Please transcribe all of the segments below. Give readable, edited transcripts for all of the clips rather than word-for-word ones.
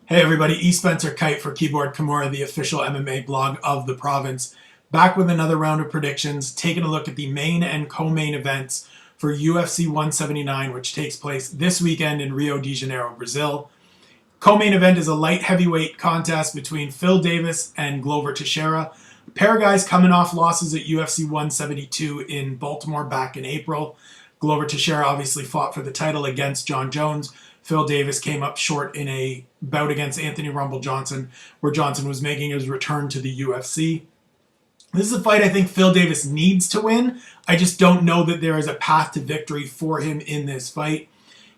Hey everybody, Spencer Kyte for Keyboard Kimura, the official MMA blog of the province. Back with another round of predictions, taking a look at the main and co-main events for UFC 179, which takes place this weekend in Rio de Janeiro, Brazil. Co-main event is a light heavyweight contest between Phil Davis and Glover Teixeira. A pair of guys coming off losses at UFC 172 in Baltimore back in April. Glover Teixeira obviously fought for the title against Jon Jones. Phil Davis came up short in a bout against Anthony Rumble Johnson, where Johnson was making his return to the UFC. This is a fight I think Phil Davis needs to win. I just don't know that there is a path to victory for him in this fight.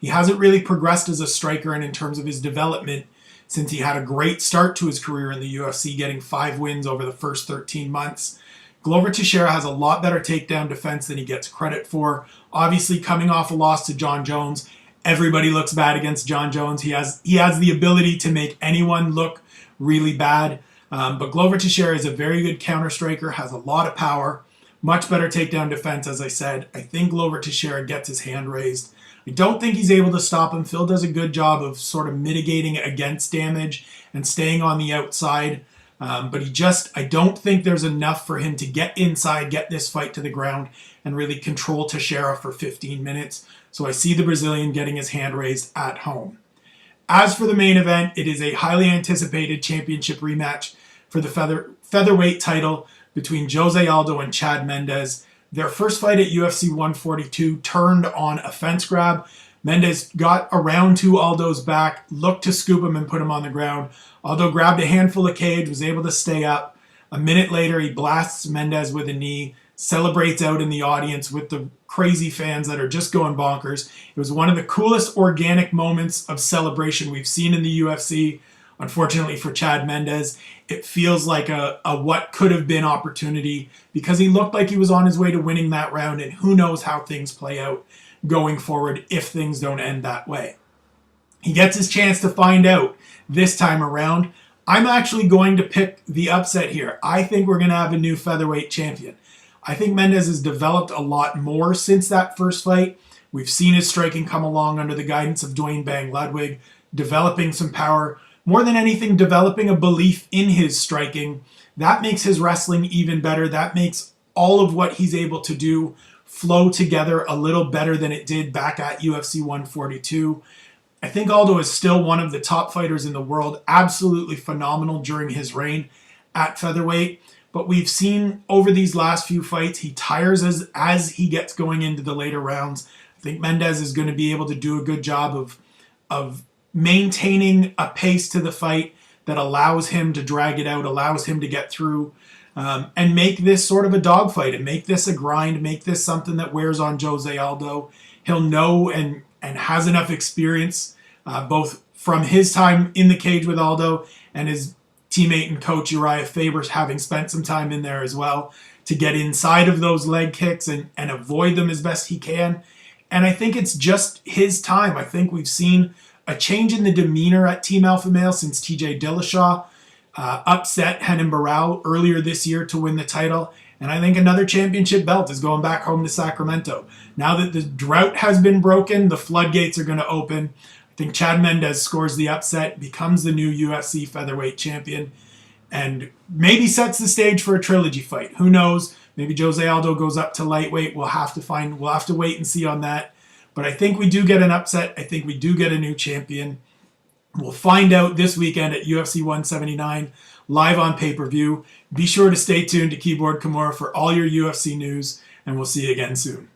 He hasn't really progressed as a striker and in terms of his development since he had a great start to his career in the UFC, getting 5 wins over the first 13 months. Glover Teixeira has a lot better takedown defense than he gets credit for. Obviously, coming off a loss to Jon Jones, everybody looks bad against Jon Jones. He has the ability to make anyone look really bad. But Glover Teixeira is a very good counter striker, has a lot of power, much better takedown defense, as I said. I think Glover Teixeira gets his hand raised. I don't think he's able to stop him. Phil does a good job of sort of mitigating against damage and staying on the outside. But I don't think there's enough for him to get inside, get this fight to the ground, and really control Teixeira for 15 minutes. So I see the Brazilian getting his hand raised at home. As for the main event, it is a highly anticipated championship rematch for the featherweight title between Jose Aldo and Chad Mendes. Their first fight at UFC 142 turned on a fence grab. Mendes got around to Aldo's back, looked to scoop him and put him on the ground. Aldo grabbed a handful of cage, was able to stay up. A minute later, he blasts Mendes with a knee, celebrates out in the audience with the crazy fans that are just going bonkers. It was one of the coolest organic moments of celebration we've seen in the UFC. Unfortunately for Chad Mendes, it feels like a what could have been opportunity because he looked like he was on his way to winning that round, and who knows how things play out going forward if things don't end that way. He gets his chance to find out this time around. I'm actually going to pick the upset here. I think we're going to have a new featherweight champion. I think Mendes has developed a lot more since that first fight. We've seen his striking come along under the guidance of Dwayne Bang Ludwig, developing some power. More than anything, developing a belief in his striking. That makes his wrestling even better. That makes all of what he's able to do flow together a little better than it did back at UFC 142. I think Aldo is still one of the top fighters in the world. Absolutely phenomenal during his reign at featherweight. But we've seen over these last few fights, he tires as he gets going into the later rounds. I think Mendes is going to be able to do a good job of maintaining a pace to the fight that allows him to drag it out, allows him to get through, and make this sort of a dogfight, and make this a grind, make this something that wears on Jose Aldo. He'll know and has enough experience, both from his time in the cage with Aldo and his teammate and coach Uriah Faber having spent some time in there as well, to get inside of those leg kicks and avoid them as best he can. And I think it's just his time. I think we've seen a change in the demeanor at Team Alpha Male since TJ Dillashaw upset Renan Barão earlier this year to win the title. And I think another championship belt is going back home to Sacramento. Now that the drought has been broken, the floodgates are going to open. I think Chad Mendes scores the upset, becomes the new UFC featherweight champion, and maybe sets the stage for a trilogy fight. Who knows? Maybe Jose Aldo goes up to lightweight. We'll have to wait and see on that. But I think we do get an upset. I think we do get a new champion. We'll find out this weekend at UFC 179, live on pay-per-view. Be sure to stay tuned to Keyboard Kimura for all your UFC news, and we'll see you again soon.